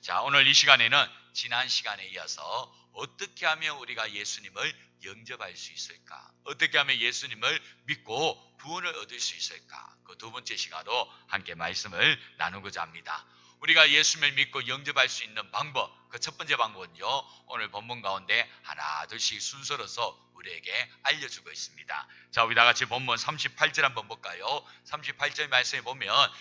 자, 오늘 이 시간에는 지난 시간에 이어서 어떻게 하면 우리가 예수님을 영접할 수 있을까? 어떻게 하면 예수님을 믿고 구원을 얻을 수 있을까? 그 두 번째 시간으로 함께 말씀을 나누고자 합니다. 우리가 예수님을 믿고 영접할 수 있는 방법, 그 첫 번째 방법은요, 오늘 본문 가운데 하나 둘씩 순서로서 우리에게 알려주고 있습니다. 자, 우리 다 같이 본문 38절 한번 볼까요? 38절 말씀에 보면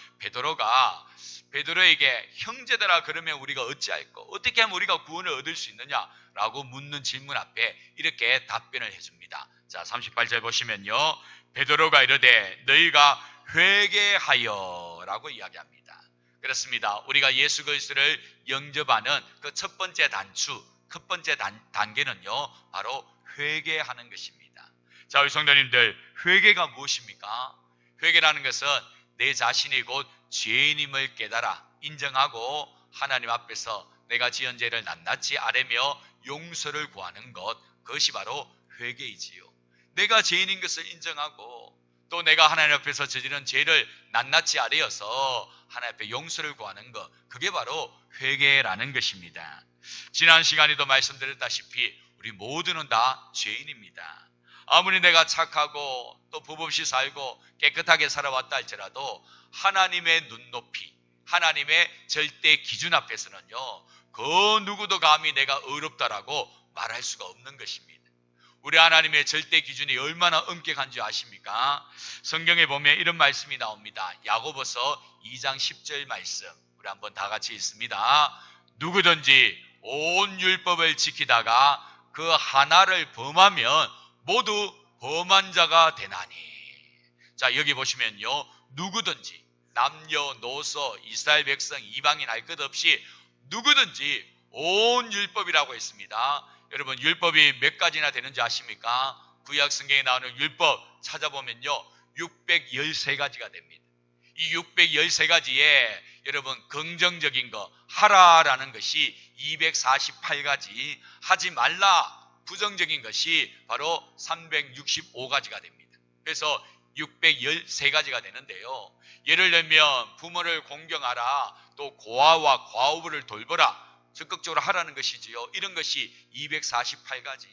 베드로에게 형제들아 그러면 우리가 어찌할꼬? 어떻게 하면 우리가 구원을 얻을 수 있느냐라고 묻는 질문 앞에 이렇게 답변을 해줍니다. 자, 38절 보시면요, 베드로가 이르되 너희가 회개하여 라고 이야기합니다. 그렇습니다. 우리가 예수 그리스도를 영접하는 그 첫 번째 첫 번째 단계는요, 바로 회개하는 것입니다. 자, 우리 성도님들, 회개가 무엇입니까? 회개라는 것은 내 자신이 곧 죄인임을 깨달아 인정하고 하나님 앞에서 내가 지은 죄를 낱낱이 아뢰며 용서를 구하는 것, 그것이 바로 회개이지요. 내가 죄인인 것을 인정하고 또 내가 하나님 앞에서 저지른 죄를 낱낱이 아뢰어서 하나님 앞에 용서를 구하는 것, 그게 바로 회개라는 것입니다. 지난 시간에도 말씀드렸다시피 우리 모두는 다 죄인입니다. 아무리 내가 착하고 또 법 없이 살고 깨끗하게 살아왔다 할지라도 하나님의 눈높이, 하나님의 절대 기준 앞에서는요, 그 누구도 감히 내가 의롭다라고 말할 수가 없는 것입니다. 우리 하나님의 절대 기준이 얼마나 엄격한지 아십니까? 성경에 보면 이런 말씀이 나옵니다. 야고보서 2장 10절 말씀, 우리 한번 다 같이 읽습니다. 누구든지 온 율법을 지키다가 그 하나를 범하면 모두 범한 자가 되나니. 자, 여기 보시면요, 누구든지 남녀노소 이스라엘 백성 이방인 할 것 없이 누구든지 온 율법이라고 했습니다. 여러분, 율법이 몇 가지나 되는지 아십니까? 구약 성경에 나오는 율법 찾아보면요, 613가지가 됩니다. 이 613가지에 여러분 긍정적인 거 하라라는 것이 248가지, 하지 말라 부정적인 것이 바로 365가지가 됩니다. 그래서 613가지가 되는데요, 예를 들면 부모를 공경하라, 또 고아와 과부를 돌보라, 적극적으로 하라는 것이지요. 이런 것이 248가지.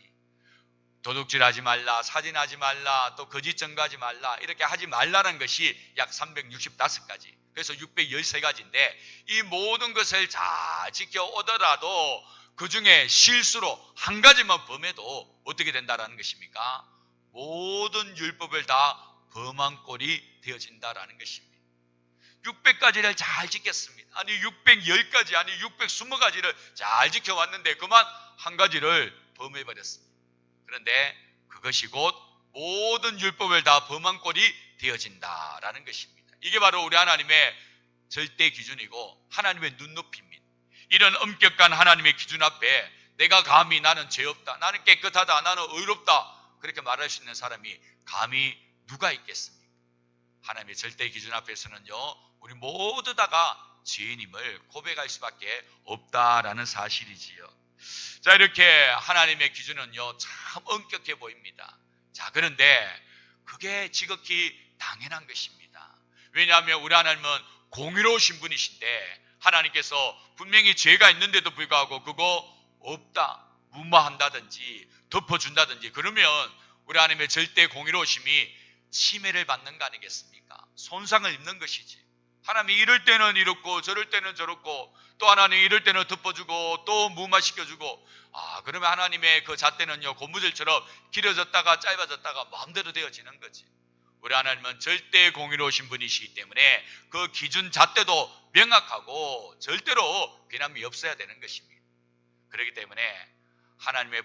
도둑질하지 말라, 사진하지 말라, 또 거짓 증거하지 말라, 이렇게 하지 말라는 것이 약 365가지. 그래서 613가지인데 이 모든 것을 잘 지켜오더라도 그 중에 실수로 한 가지만 범해도 어떻게 된다라는 것입니까? 모든 율법을 다 범한 꼴이 되어진다라는 것입니다. 600가지를 잘 지켰습니다. 아니 610가지, 아니 620가지를 잘 지켜왔는데 그만 한 가지를 범해버렸습니다. 그런데 그것이 곧 모든 율법을 다 범한 꼴이 되어진다라는 것입니다. 이게 바로 우리 하나님의 절대 기준이고 하나님의 눈높이입니다. 이런 엄격한 하나님의 기준 앞에 내가 감히 나는 죄 없다, 나는 깨끗하다, 나는 의롭다 그렇게 말할 수 있는 사람이 감히 누가 있겠습니까? 하나님의 절대 기준 앞에서는요, 우리 모두 다가 죄인임을 고백할 수밖에 없다라는 사실이지요. 자, 이렇게 하나님의 기준은요, 참 엄격해 보입니다. 자, 그런데 그게 지극히 당연한 것입니다. 왜냐하면 우리 하나님은 공의로우신 분이신데 하나님께서 분명히 죄가 있는데도 불구하고 그거 없다, 무마한다든지 덮어준다든지 그러면 우리 하나님의 절대 공의로우심이 침해를 받는 거 아니겠습니까? 손상을 입는 것이지. 하나님이 이럴 때는 이렇고 저럴 때는 저렇고 또 하나님이 이럴 때는 덮어주고 또 무마시켜주고, 그러면 하나님의 그 잣대는요, 고무줄처럼 길어졌다가 짧아졌다가 마음대로 되어지는 거지. 우리 하나님은 절대 공의로우신 분이시기 때문에 그 기준 잣대도 명확하고 절대로 변함이 없어야 되는 것입니다. 그렇기 때문에 하나님의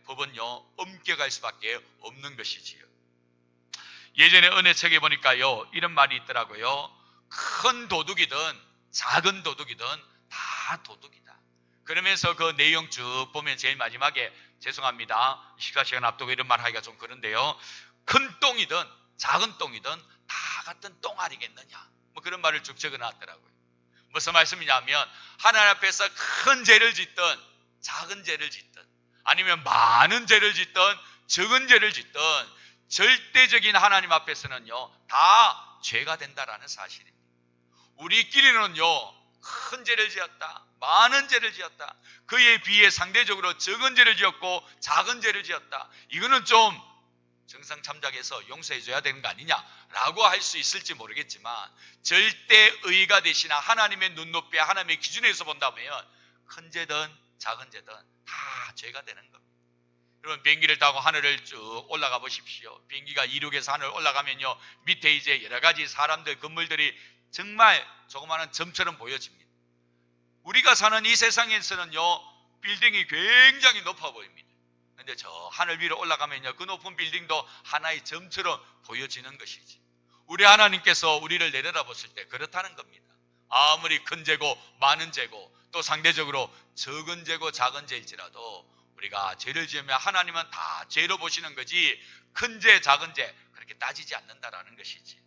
법은요, 엄격할 수밖에 없는 것이지요. 예전에 은혜책에 보니까요, 이런 말이 있더라고요. 큰 도둑이든 작은 도둑이든 다 도둑이다. 그러면서 그 내용 쭉 보면 제일 마지막에, 죄송합니다, 식사 시간 앞두고 이런 말 하기가 좀 그런데요, 큰 똥이든 작은 똥이든 다 같은 똥알이겠느냐, 뭐 그런 말을 쭉 적어놨더라고요. 무슨 말씀이냐면 하나님 앞에서 큰 죄를 짓든 작은 죄를 짓든 아니면 많은 죄를 짓든 적은 죄를 짓든 절대적인 하나님 앞에서는요, 다 죄가 된다라는 사실입니다. 우리끼리는요, 큰 죄를 지었다, 많은 죄를 지었다. 그에 비해 상대적으로 적은 죄를 지었고 작은 죄를 지었다. 이거는 좀 정상참작해서 용서해줘야 되는 거 아니냐라고 할 수 있을지 모르겠지만, 절대 의가 되시나 하나님의 눈높이에 하나님의 기준에서 본다면 큰 죄든 작은 죄든 다 죄가 되는 겁니다. 여러분, 비행기를 타고 하늘을 쭉 올라가 보십시오. 비행기가 이륙해서 하늘 올라가면요, 밑에 이제 여러 가지 사람들, 건물들이 정말 조그마한 점처럼 보여집니다. 우리가 사는 이 세상에서는요, 빌딩이 굉장히 높아 보입니다. 근데 저 하늘 위로 올라가면요, 그 높은 빌딩도 하나의 점처럼 보여지는 것이지. 우리 하나님께서 우리를 내려다봤을 때 그렇다는 겁니다. 아무리 큰 죄고 많은 죄고 또 상대적으로 적은 죄고 작은 죄일지라도 우리가 죄를 지으면 하나님은 다 죄로 보시는 거지, 큰 죄 작은 죄 그렇게 따지지 않는다라는 것이지.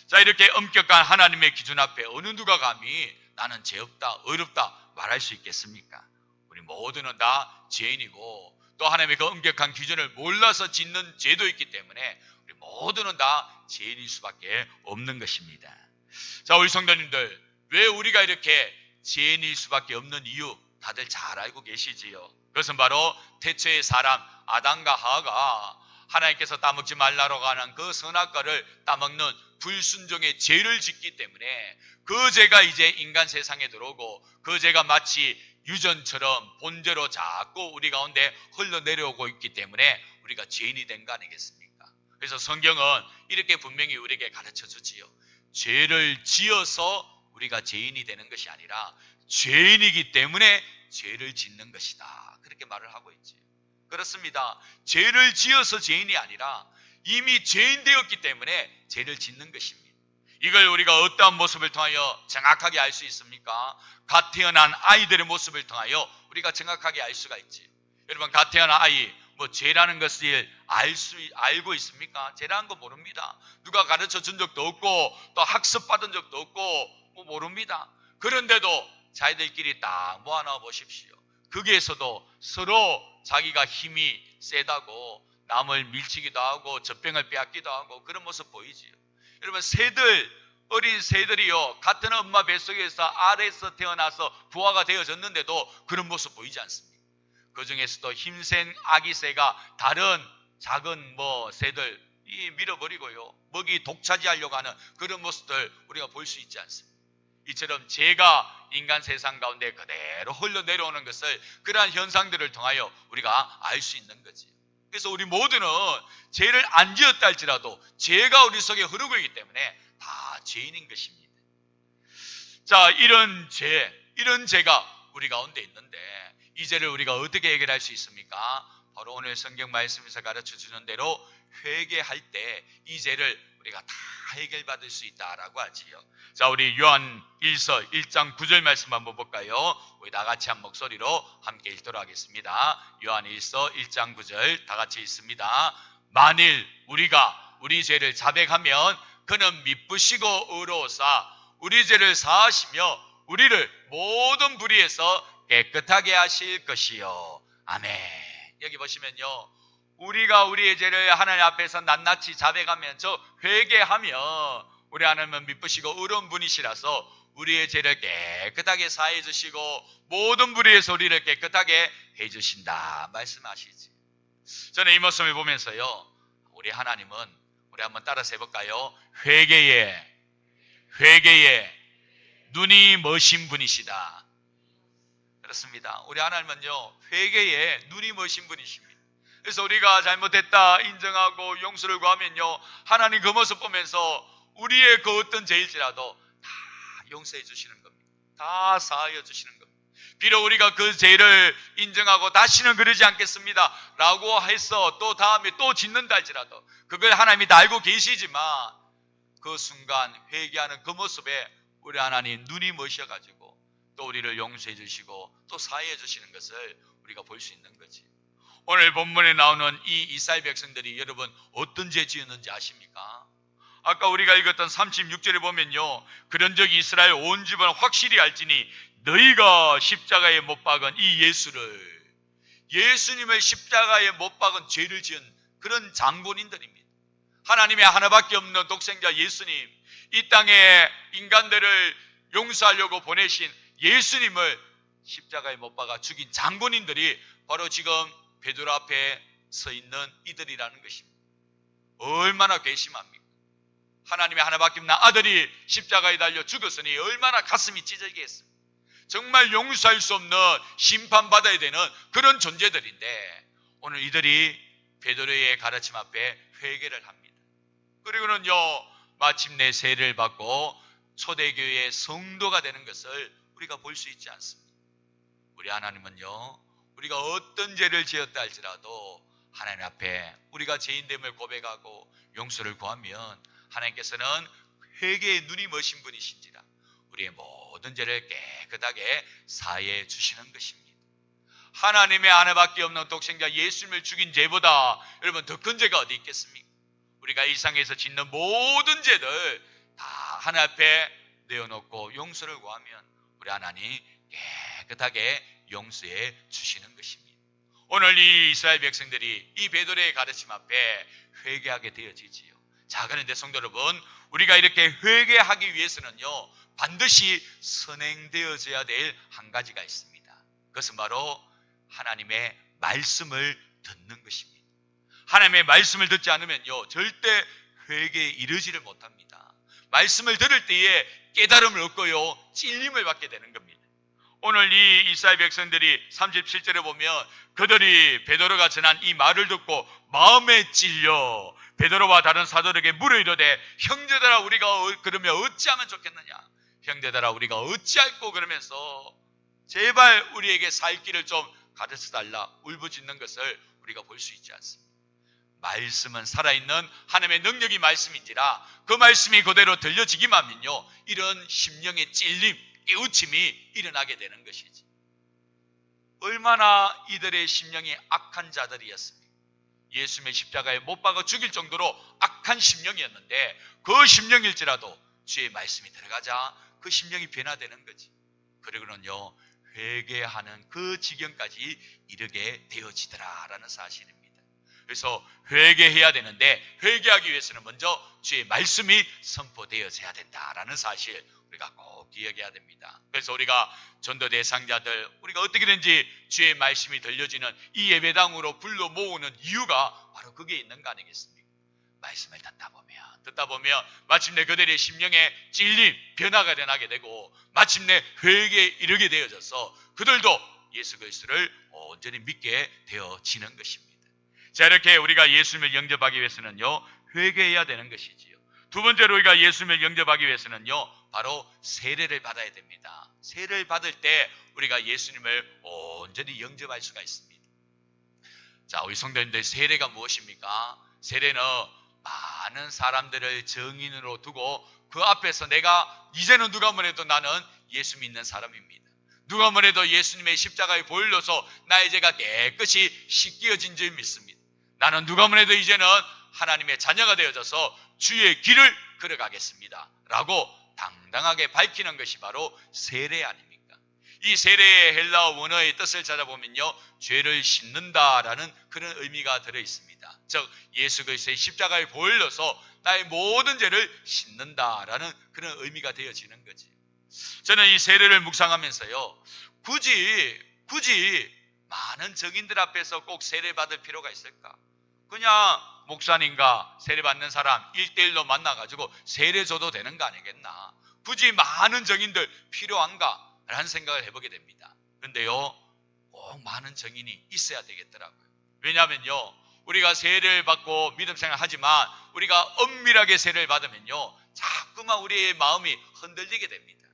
자, 이렇게 엄격한 하나님의 기준 앞에 어느 누가 감히 나는 죄 없다, 어렵다 말할 수 있겠습니까? 우리 모두는 다 죄인이고, 또 하나님의 그 엄격한 기준을 몰라서 짓는 죄도 있기 때문에 우리 모두는 다 죄인일 수밖에 없는 것입니다. 자, 우리 성도님들, 왜 우리가 이렇게 죄인일 수밖에 없는 이유 다들 잘 알고 계시지요? 그것은 바로 태초의 사람 아담과 하와가 하나님께서 따먹지 말라고 하는 그 선악과를 따먹는 불순종의 죄를 짓기 때문에, 그 죄가 이제 인간 세상에 들어오고 그 죄가 마치 유전처럼 본죄로 자꾸 우리 가운데 흘러내려오고 있기 때문에 우리가 죄인이 된 거 아니겠습니까? 그래서 성경은 이렇게 분명히 우리에게 가르쳐 주지요. 죄를 지어서 우리가 죄인이 되는 것이 아니라 죄인이기 때문에 죄를 짓는 것이다, 그렇게 말을 하고 있지요. 그렇습니다. 죄를 지어서 죄인이 아니라 이미 죄인 되었기 때문에 죄를 짓는 것입니다. 이걸 우리가 어떠한 모습을 통하여 정확하게 알 수 있습니까? 갓 태어난 아이들의 모습을 통하여 우리가 정확하게 알 수가 있지. 여러분, 갓 태어난 아이 죄라는 것을 알고 있습니까? 죄라는 거 모릅니다. 누가 가르쳐 준 적도 없고 또 학습 받은 적도 없고 모릅니다. 그런데도 자기들끼리 딱 모아놔 보십시오. 거기에서도 서로 자기가 힘이 세다고 남을 밀치기도 하고 젖병을 빼앗기도 하고 그런 모습 보이지요. 여러분, 어린 새들이요, 같은 엄마 뱃속에서 아래에서 태어나서 부화가 되어졌는데도 그런 모습 보이지 않습니까? 그 중에서도 힘센 아기 새가 다른 작은 새들 밀어버리고요, 먹이 독차지하려고 하는 그런 모습들 우리가 볼 수 있지 않습니까? 이처럼 죄가 인간 세상 가운데 그대로 흘러내려오는 것을, 그러한 현상들을 통하여 우리가 알 수 있는 거지. 그래서 우리 모두는 죄를 안 지었다 할지라도 죄가 우리 속에 흐르고 있기 때문에 다 죄인인 것입니다. 자, 이런 죄가 우리 가운데 있는데 이 죄를 우리가 어떻게 해결할 수 있습니까? 바로 오늘 성경 말씀에서 가르쳐 주는 대로 회개할 때 이 죄를 우리가 다 해결받을 수 있다라고 하지요. 자, 우리 요한 1서 1장 9절 말씀 한번 볼까요? 우리 다 같이 한 목소리로 함께 읽도록 하겠습니다. 요한 1서 1장 9절 다 같이 읽습니다. 만일 우리가 우리 죄를 자백하면 그는 미쁘시고 의로우사 우리 죄를 사하시며 우리를 모든 불의에서 깨끗하게 하실 것이요. 아멘. 여기 보시면요, 우리가 우리의 죄를 하나님 앞에서 낱낱이 자백하면서 회개하면 우리 하나님은 미쁘시고 의로운 분이시라서 우리의 죄를 깨끗하게 사해 주시고 모든 불의에서 우리를 깨끗하게 해 주신다 말씀하시지. 저는 이 말씀을 보면서요, 우리 하나님은, 우리 한번 따라서 해볼까요? 회개에 눈이 머신 분이시다. 그렇습니다. 우리 하나님은요, 회개에 눈이 머신 분이십니다. 그래서 우리가 잘못했다 인정하고 용서를 구하면요, 하나님 그 모습 보면서 우리의 그 어떤 죄일지라도 다 용서해 주시는 겁니다. 다 사하여 주시는 겁니다. 비록 우리가 그 죄를 인정하고 다시는 그러지 않겠습니다 라고 해서 또 다음에 또 짓는다 할지라도 그걸 하나님이 다 알고 계시지만 그 순간 회개하는 그 모습에 우리 하나님 눈이 머셔가지고 또 우리를 용서해 주시고 또 사하여 주시는 것을 우리가 볼 수 있는 거지. 오늘 본문에 나오는 이 이스라엘 백성들이 여러분 어떤 죄 지었는지 아십니까? 아까 우리가 읽었던 36절에 보면요, 그런즉 이스라엘 온 집은 확실히 알지니 너희가 십자가에 못 박은 이 예수님을 십자가에 못 박은 죄를 지은 그런 장본인들입니다. 하나님의 하나밖에 없는 독생자 예수님, 이 땅에 인간들을 용서하려고 보내신 예수님을 십자가에 못 박아 죽인 장본인들이 바로 지금 베드로 앞에 서 있는 이들이라는 것입니다. 얼마나 괘씸합니까? 하나님의 하나밖에 없는 아들이 십자가에 달려 죽었으니 얼마나 가슴이 찢어지겠습니까? 정말 용서할 수 없는 심판받아야 되는 그런 존재들인데 오늘 이들이 베드로의 가르침 앞에 회개를 합니다. 그리고는요, 마침내 세례를 받고 초대교회의 성도가 되는 것을 우리가 볼 수 있지 않습니다. 우리 하나님은요, 우리가 어떤 죄를 지었다 할지라도 하나님 앞에 우리가 죄인됨을 고백하고 용서를 구하면 하나님께서는 회개의 눈이 머신 분이신지라 우리의 모든 죄를 깨끗하게 사해 주시는 것입니다. 하나님의 하나밖에 없는 독생자 예수님을 죽인 죄보다 여러분 더 큰 죄가 어디 있겠습니까? 우리가 일상에서 짓는 모든 죄들 다 하나님 앞에 내어놓고 용서를 구하면 우리 하나님 깨끗하게 용서해 주시는 것입니다. 오늘 이 이스라엘 백성들이 이 베드로의 가르침 앞에 회개하게 되어지지요. 자, 그런데 성도 여러분, 우리가 이렇게 회개하기 위해서는요, 반드시 선행되어져야 될 한 가지가 있습니다. 그것은 바로 하나님의 말씀을 듣는 것입니다. 하나님의 말씀을 듣지 않으면요, 절대 회개에 이르지를 못합니다. 말씀을 들을 때에 깨달음을 얻고요, 찔림을 받게 되는 겁니다. 오늘 이 이스라엘 백성들이 37절에 보면 그들이 베드로가 전한 이 말을 듣고 마음에 찔려 베드로와 다른 사도들에게 물어 이르되 형제들아 우리가 그러면 어찌하면 좋겠느냐? 형제들아 우리가 어찌할꼬 그러면서 제발 우리에게 살 길을 좀 가르쳐달라 울부짖는 것을 우리가 볼 수 있지 않습니다. 말씀은 살아있는 하나님의 능력이 말씀인지라 그 말씀이 그대로 들려지기만 하면요, 이런 심령의 찔림, 깨우침이 일어나게 되는 것이지. 얼마나 이들의 심령이 악한 자들이었습니까? 예수님의 십자가에 못 박아 죽일 정도로 악한 심령이었는데 그 심령일지라도 주의 말씀이 들어가자 그 심령이 변화되는 거지. 그리고는요, 회개하는 그 지경까지 이르게 되어지더라라는 사실입니다. 그래서 회개해야 되는데 회개하기 위해서는 먼저 주의 말씀이 선포되어져야 된다라는 사실 우리가 꼭 기억해야 됩니다. 그래서 우리가 전도 대상자들 우리가 어떻게든지 주의 말씀이 들려지는 이 예배당으로 불러 모으는 이유가 바로 그게 있는 거 아니겠습니까? 말씀을 듣다 보면 마침내 그들의 심령에 찔림, 변화가 일어나게 되고 마침내 회개에 이르게 되어져서 그들도 예수 그리스도를 온전히 믿게 되어지는 것입니다. 자, 이렇게 우리가 예수님을 영접하기 위해서는요, 회개해야 되는 것이지요. 두 번째로 우리가 예수님을 영접하기 위해서는요, 바로 세례를 받아야 됩니다. 세례를 받을 때 우리가 예수님을 온전히 영접할 수가 있습니다. 자, 우리 성도님들, 세례가 무엇입니까? 세례는 많은 사람들을 증인으로 두고 그 앞에서 내가 이제는 누가 뭐래도 나는 예수 믿는 사람입니다. 누가 뭐래도 예수님의 십자가에 보일러서 나의 죄가 깨끗이 씻겨진 줄 믿습니다. 나는 누가 뭐래도 이제는 하나님의 자녀가 되어져서 주의 길을 걸어가겠습니다 라고 당당하게 밝히는 것이 바로 세례 아닙니까? 이 세례의 헬라어 원어의 뜻을 찾아보면요, 죄를 씻는다라는 그런 의미가 들어있습니다. 즉 예수 그리스도의 십자가에 보일러서 나의 모든 죄를 씻는다라는 그런 의미가 되어지는 거지. 저는 이 세례를 묵상하면서요, 굳이 많은 증인들 앞에서 꼭 세례받을 필요가 있을까? 그냥 목사님과 세례받는 사람 1대1로 만나가지고 세례 줘도 되는 거 아니겠나? 굳이 많은 증인들 필요한가? 라는 생각을 해보게 됩니다. 그런데요, 꼭 많은 증인이 있어야 되겠더라고요. 왜냐하면요, 우리가 세례를 받고 믿음 생활하지만 우리가 엄밀하게 세례를 받으면요, 자꾸만 우리의 마음이 흔들리게 됩니다.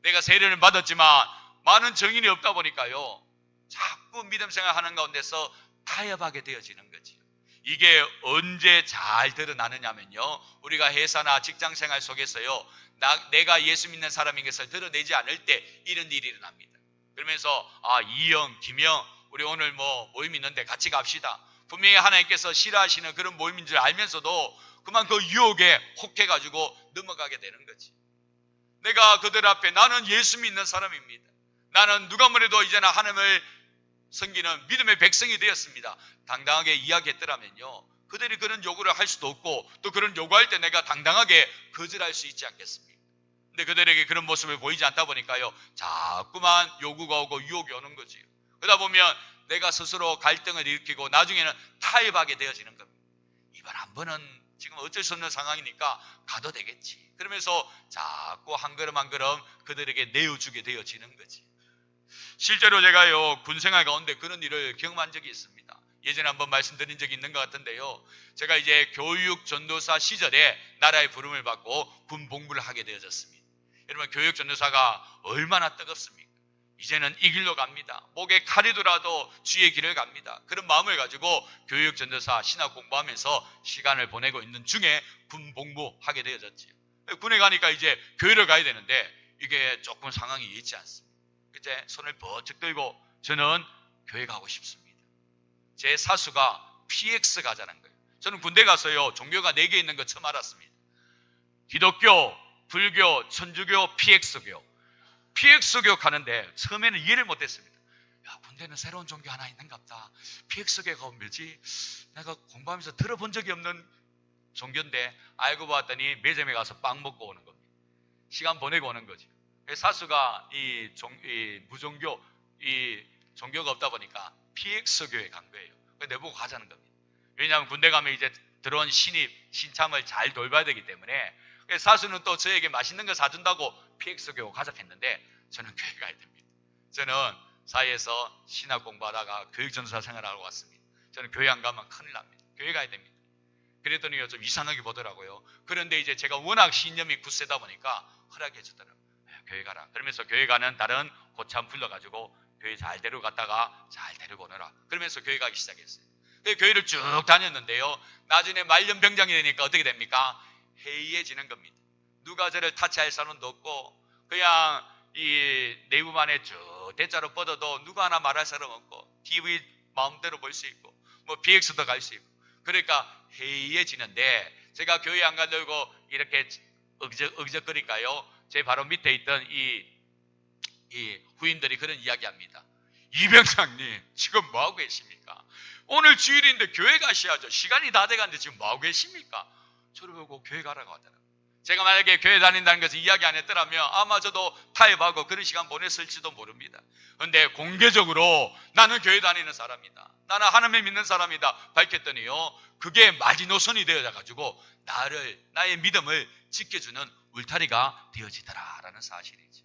내가 세례를 받았지만 많은 증인이 없다 보니까요, 자꾸 믿음 생활하는 가운데서 타협하게 되어지는 거지요. 이게 언제 잘 드러나느냐면요, 우리가 회사나 직장생활 속에서요, 내가 예수 믿는 사람인 것을 드러내지 않을 때 이런 일이 일어납니다. 그러면서 이형, 김형 우리 오늘 모임 있는데 같이 갑시다. 분명히 하나님께서 싫어하시는 그런 모임인 줄 알면서도 그만 그 유혹에 혹해가지고 넘어가게 되는 거지. 내가 그들 앞에 나는 예수 믿는 사람입니다. 나는 누가 뭐래도 이제는 하나님을 섬기는 믿음의 백성이 되었습니다. 당당하게 이야기했더라면요, 그들이 그런 요구를 할 수도 없고 또 그런 요구할 때 내가 당당하게 거절할 수 있지 않겠습니까? 근데 그들에게 그런 모습을 보이지 않다 보니까요, 자꾸만 요구가 오고 유혹이 오는 거지요. 그러다 보면 내가 스스로 갈등을 일으키고 나중에는 타협하게 되어지는 겁니다. 이번 한 번은 지금 어쩔 수 없는 상황이니까 가도 되겠지. 그러면서 자꾸 한 걸음 한 걸음 그들에게 내어주게 되어지는 거지. 실제로 제가요, 군생활 가운데 그런 일을 경험한 적이 있습니다. 예전에 한번 말씀드린 적이 있는 것 같은데요, 제가 이제 교육 전도사 시절에 나라의 부름을 받고 군 복무를 하게 되어졌습니다. 여러분, 교육 전도사가 얼마나 뜨겁습니까? 이제는 이 길로 갑니다. 목에 칼이더라도 주의 길을 갑니다. 그런 마음을 가지고 교육 전도사 신학 공부하면서 시간을 보내고 있는 중에 군 복무하게 되어졌지요. 군에 가니까 이제 교회를 가야 되는데 이게 조금 상황이 있지 않습니다. 이제 손을 번쩍 들고 저는 교회 가고 싶습니다. 제 사수가 PX 가자는 거예요. 저는 군대 가서요, 종교가 4개 있는 거 처음 알았습니다. 기독교, 불교, 천주교, PX교. PX교 가는데 처음에는 이해를 못했습니다. 야, 군대는 새로운 종교 하나 있는가 보다. PX교가 뭐지? 내가 공부하면서 들어본 적이 없는 종교인데 알고 봤더니 매점에 가서 빵 먹고 오는 겁니다. 시간 보내고 오는 거죠. 사수가 이 무종교, 이 종교가 없다 보니까 PX교에 간 거예요. 내보고 가자는 겁니다. 왜냐하면 군대 가면 이제 들어온 신입, 신참을 잘 돌봐야 되기 때문에 사수는 또 저에게 맛있는 거 사준다고 PX교 가자 했는데 저는 교회 가야 됩니다. 저는 사회에서 신학 공부하다가 교육전도사 생활하러 왔습니다. 저는 교회 안 가면 큰일 납니다. 교회 가야 됩니다. 그랬더니 좀 이상하게 보더라고요. 그런데 이제 제가 워낙 신념이 굳세다 보니까 허락해 주더라고요. 교회 가라. 그러면서 교회 가는 다른 고참 불러가지고 교회 잘 데려갔다가 잘 데리고 오너라. 그러면서 교회 가기 시작했어요. 교회를 쭉 다녔는데요, 나중에 말년병장이 되니까 어떻게 됩니까? 해이해지는 겁니다. 누가 저를 타치할 사람도 없고 그냥 이 내부만에 쭉 대자로 뻗어도 누가 하나 말할 사람 없고 TV 마음대로 볼 수 있고 뭐 BX도 갈 수 있고 그러니까 해이해지는데 제가 교회 안 가려고 이렇게 어기적거리니까요, 제 바로 밑에 있던 이 후임들이 그런 이야기합니다. 이병장님, 지금 뭐하고 계십니까? 오늘 주일인데 교회 가셔야죠. 시간이 다 돼가는데 지금 뭐하고 계십니까? 저를 보고 교회 가라고 하더라고요. 제가 만약에 교회 다닌다는 것을 이야기 안 했더라면 아마 저도 타협하고 그런 시간 보냈을지도 모릅니다. 그런데 공개적으로 나는 교회 다니는 사람이다, 나는 하나님을 믿는 사람이다 밝혔더니요, 그게 마지노선이 되어가지고 나의 믿음을 지켜주는 울타리가 되어지더라라는 사실이죠.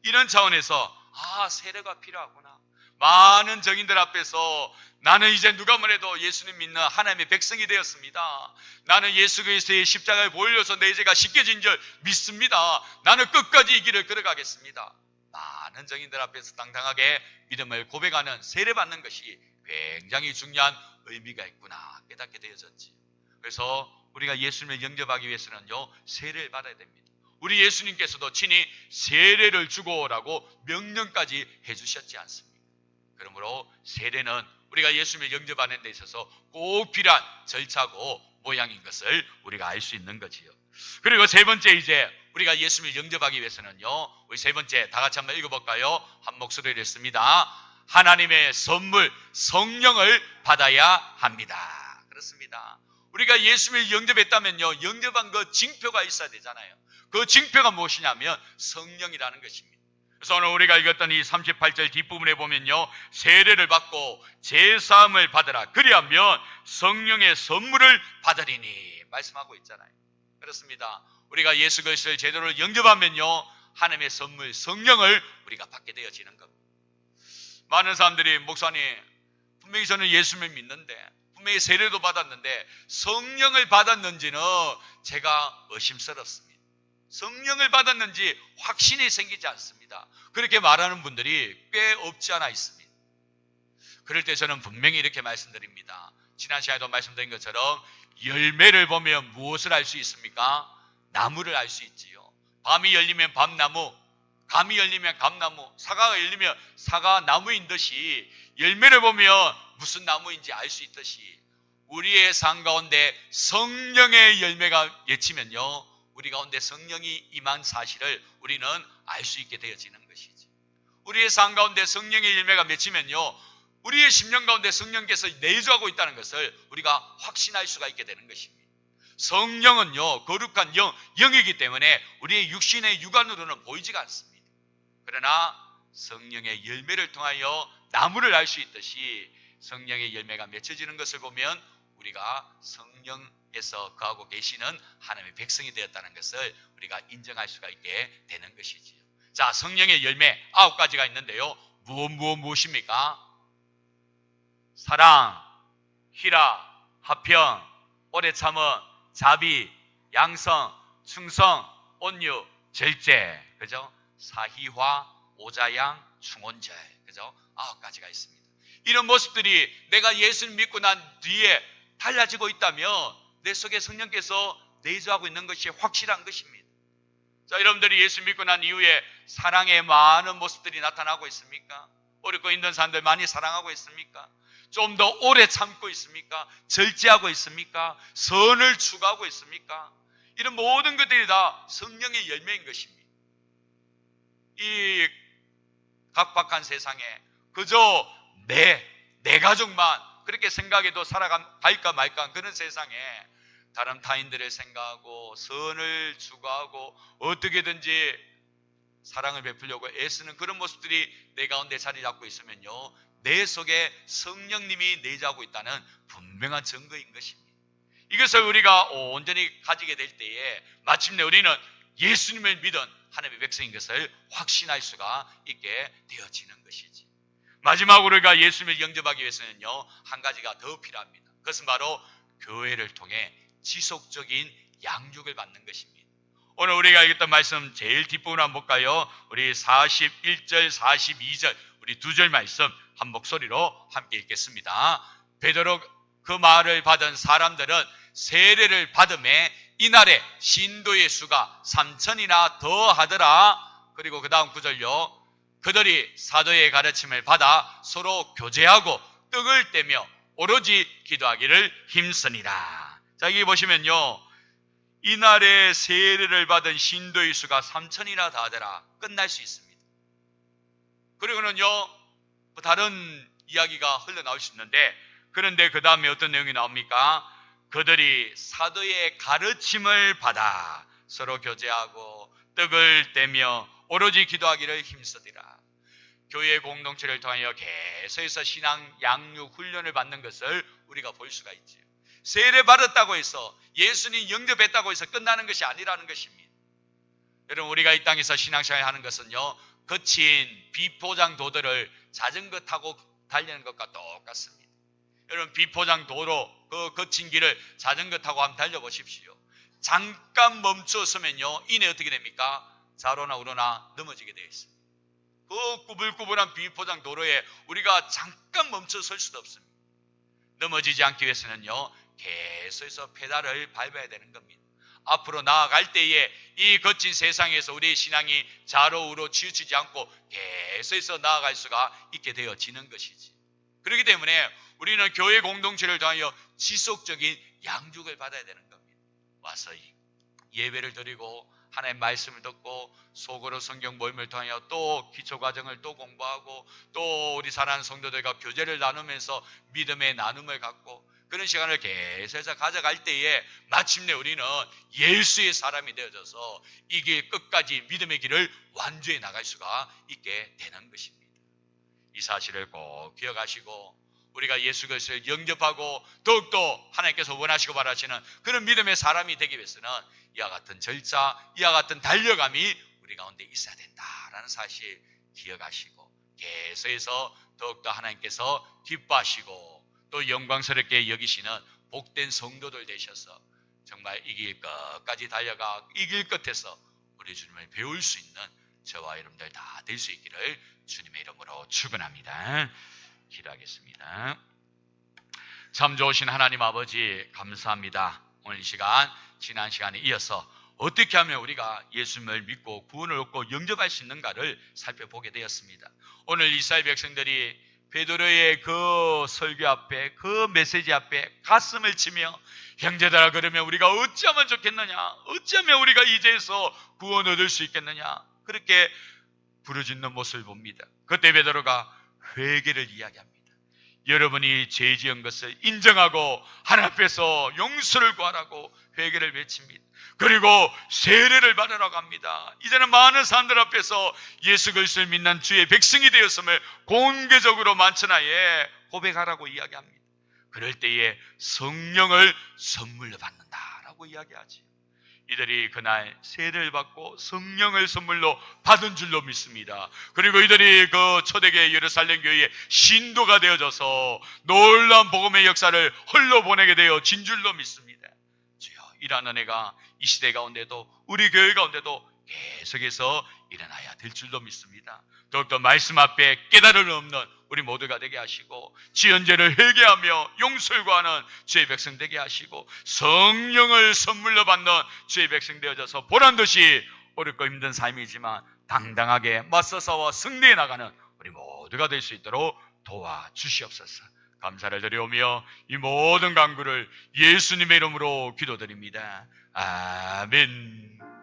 이런 차원에서 세례가 필요하구나. 많은 정인들 앞에서 나는 이제 누가 뭐래도 예수님 믿는 하나님의 백성이 되었습니다. 나는 예수 그리스도의 십자가에 보일려서 내 죄가 씻겨진 줄 믿습니다. 나는 끝까지 이 길을 걸어가겠습니다. 많은 정인들 앞에서 당당하게 믿음을 고백하는 세례받는 것이 굉장히 중요한 의미가 있구나 깨닫게 되어졌지. 그래서 우리가 예수님을 영접하기 위해서는요, 세례를 받아야 됩니다. 우리 예수님께서도 친히 세례를 주고라고 명령까지 해주셨지 않습니까? 그러므로 세례는 우리가 예수님을 영접하는 데 있어서 꼭 필요한 절차고 모양인 것을 우리가 알 수 있는 거지요. 그리고 세 번째, 이제 우리가 예수님을 영접하기 위해서는요, 우리 세 번째 다 같이 한번 읽어볼까요? 한 목소리를 했습니다. 하나님의 선물 성령을 받아야 합니다. 그렇습니다. 우리가 예수님을 영접했다면요, 영접한 그 징표가 있어야 되잖아요. 그 징표가 무엇이냐면 성령이라는 것입니다. 그래서 오늘 우리가 읽었던 이 38절 뒷부분에 보면요, 세례를 받고 제사함을 받으라, 그리하면 성령의 선물을 받으리니 말씀하고 있잖아요. 그렇습니다. 우리가 예수 그리스도를 제대로 영접하면요, 하나님의 선물 성령을 우리가 받게 되어지는 겁니다. 많은 사람들이 목사님, 분명히 저는 예수님을 믿는데, 분명히 세례도 받았는데 성령을 받았는지는 제가 의심스럽습니다. 성령을 받았는지 확신이 생기지 않습니다. 그렇게 말하는 분들이 꽤 없지 않아 있습니다. 그럴 때 저는 분명히 이렇게 말씀드립니다. 지난 시간에도 말씀드린 것처럼 열매를 보면 무엇을 알 수 있습니까? 나무를 알 수 있지요. 밤이 열리면 밤나무, 감이 열리면 감나무, 사과가 열리면 사과나무인 듯이 열매를 보면 무슨 나무인지 알 수 있듯이 우리의 삶 가운데 성령의 열매가 맺히면요, 우리 가운데 성령이 임한 사실을 우리는 알 수 있게 되어지는 것이지. 우리의 삶 가운데 성령의 열매가 맺히면요, 우리의 심령 가운데 성령께서 내주하고 있다는 것을 우리가 확신할 수가 있게 되는 것입니다. 성령은요, 거룩한 영이기 때문에 우리의 육신의 육안으로는 보이지가 않습니다. 그러나 성령의 열매를 통하여 나무를 알 수 있듯이 성령의 열매가 맺혀지는 것을 보면 우리가 성령에서 거하고 계시는 하나님의 백성이 되었다는 것을 우리가 인정할 수가 있게 되는 것이지요. 자, 성령의 열매 9가지가 있는데요. 무엇입니까? 사랑, 희락, 화평, 오래 참음, 자비, 양성, 충성, 온유, 절제, 그죠? 사희화, 오자양, 충온절, 그죠? 9가지가 있습니다. 이런 모습들이 내가 예수를 믿고 난 뒤에 달라지고 있다면 내 속에 성령께서 내주하고 있는 것이 확실한 것입니다. 자, 여러분들이 예수 믿고 난 이후에 사랑의 많은 모습들이 나타나고 있습니까? 어렵고 힘든 사람들 많이 사랑하고 있습니까? 좀 더 오래 참고 있습니까? 절제하고 있습니까? 선을 추구하고 있습니까? 이런 모든 것들이 다 성령의 열매인 것입니다. 이 각박한 세상에 그저 내 가족만 그렇게 생각해도 살아갈까 말까 그런 세상에 다른 타인들을 생각하고 선을 추구하고 어떻게든지 사랑을 베풀려고 애쓰는 그런 모습들이 내 가운데 자리 잡고 있으면요, 내 속에 성령님이 내주하고 있다는 분명한 증거인 것입니다. 이것을 우리가 온전히 가지게 될 때에 마침내 우리는 예수님을 믿은 하나님의 백성인 것을 확신할 수가 있게 되어지는 것이지. 마지막으로 우리가 예수님을 영접하기 위해서는요, 한 가지가 더 필요합니다. 그것은 바로 교회를 통해 지속적인 양육을 받는 것입니다. 오늘 우리가 읽었던 말씀 제일 뒷부분 한번 볼까요? 우리 41절, 42절 우리 2절 말씀 한 목소리로 함께 읽겠습니다. 베드로 그 말을 받은 사람들은 세례를 받음에 이날에 신도의 수가 3,000이나 더 하더라. 그리고 그 다음 9절요. 그들이 사도의 가르침을 받아 서로 교제하고 떡을 떼며 오로지 기도하기를 힘쓰니라. 자, 여기 보시면요, 이날에 세례를 받은 신도의 수가 3,000이나 다하더라. 끝날 수 있습니다. 그리고는요, 다른 이야기가 흘러나올 수 있는데, 그런데 그 다음에 어떤 내용이 나옵니까? 그들이 사도의 가르침을 받아 서로 교제하고 떡을 떼며 오로지 기도하기를 힘쓰리라. 교회 공동체를 통하여 계속해서 신앙 양육 훈련을 받는 것을 우리가 볼 수가 있지요. 세례 받았다고 해서 예수님 영접했다고 해서 끝나는 것이 아니라는 것입니다. 여러분, 우리가 이 땅에서 신앙생활 하는 것은요, 거친 비포장 도로를 자전거 타고 달리는 것과 똑같습니다. 여러분, 비포장 도로 그 거친 길을 자전거 타고 한번 달려보십시오. 잠깐 멈춰서면요, 이내 어떻게 됩니까? 좌로나 우로나 넘어지게 되어 있습니다. 그 꾸불꾸불한 비포장 도로에 우리가 잠깐 멈춰 설 수도 없습니다. 넘어지지 않기 위해서는요, 계속해서 페달을 밟아야 되는 겁니다. 앞으로 나아갈 때에 이 거친 세상에서 우리의 신앙이 좌로 우로 치우치지 않고 계속해서 나아갈 수가 있게 되어지는 것이지. 그렇기 때문에 우리는 교회 공동체를 통하여 지속적인 양육을 받아야 되는 겁니다. 와서 예배를 드리고 하나님의 말씀을 듣고 속으로 성경 모임을 통하여 또 기초과정을 또 공부하고 또 우리 사랑하는 성도들과 교제를 나누면서 믿음의 나눔을 갖고 그런 시간을 계속해서 가져갈 때에 마침내 우리는 예수의 사람이 되어져서 이 길 끝까지 믿음의 길을 완주해 나갈 수가 있게 되는 것입니다. 이 사실을 꼭 기억하시고 우리가 예수 그리스도를 영접하고 더욱더 하나님께서 원하시고 바라시는 그런 믿음의 사람이 되기 위해서는 이와 같은 절차, 이와 같은 달려감이 우리 가운데 있어야 된다라는 사실 기억하시고 계속해서 더욱더 하나님께서 기뻐하시고 또 영광스럽게 여기시는 복된 성도들 되셔서 정말 이 길 끝까지 달려가 이 길 끝에서 우리 주님을 배울 수 있는 저와 여러분들 다 될 수 있기를 주님의 이름으로 축원합니다. 기도하겠습니다. 참 좋으신 하나님 아버지 감사합니다. 오늘 이 시간 지난 시간에 이어서 어떻게 하면 우리가 예수님을 믿고 구원을 얻고 영접할 수 있는가를 살펴보게 되었습니다. 오늘 이스라엘 백성들이 베드로의 그 설교 앞에 그 메시지 앞에 가슴을 치며 형제들아 그러면 우리가 어찌하면 좋겠느냐, 어찌하면 우리가 이제서 구원 얻을 수 있겠느냐 그렇게 부르짖는 모습을 봅니다. 그때 베드로가 회개를 이야기합니다. 여러분이 죄 지은 것을 인정하고 하나님 앞에서 용서를 구하라고 회개를 외칩니다. 그리고 세례를 받으러 갑니다. 이제는 많은 사람들 앞에서 예수 그리스도를 믿는 주의 백성이 되었음을 공개적으로 만천하에 고백하라고 이야기합니다. 그럴 때에 성령을 선물로 받는다라고 이야기하지. 이들이 그날 세례를 받고 성령을 선물로 받은 줄로 믿습니다. 그리고 이들이 그 초대교회 예루살렘 교회의 신도가 되어져서 놀라운 복음의 역사를 흘러보내게 되어 진 줄로 믿습니다. 주여, 이러한 은혜가 이 시대 가운데도 우리 교회 가운데도 계속해서 일어나야 될 줄로 믿습니다. 더욱더 말씀 앞에 깨달음을 없는 우리 모두가 되게 하시고 지연죄를 회개하며 용서를 구하는 주의 백성 되게 하시고 성령을 선물로 받는 주의 백성 되어져서 보란듯이 어렵고 힘든 삶이지만 당당하게 맞서 싸워 승리해 나가는 우리 모두가 될 수 있도록 도와주시옵소서. 감사를 드리오며 이 모든 간구를 예수님의 이름으로 기도드립니다. 아멘.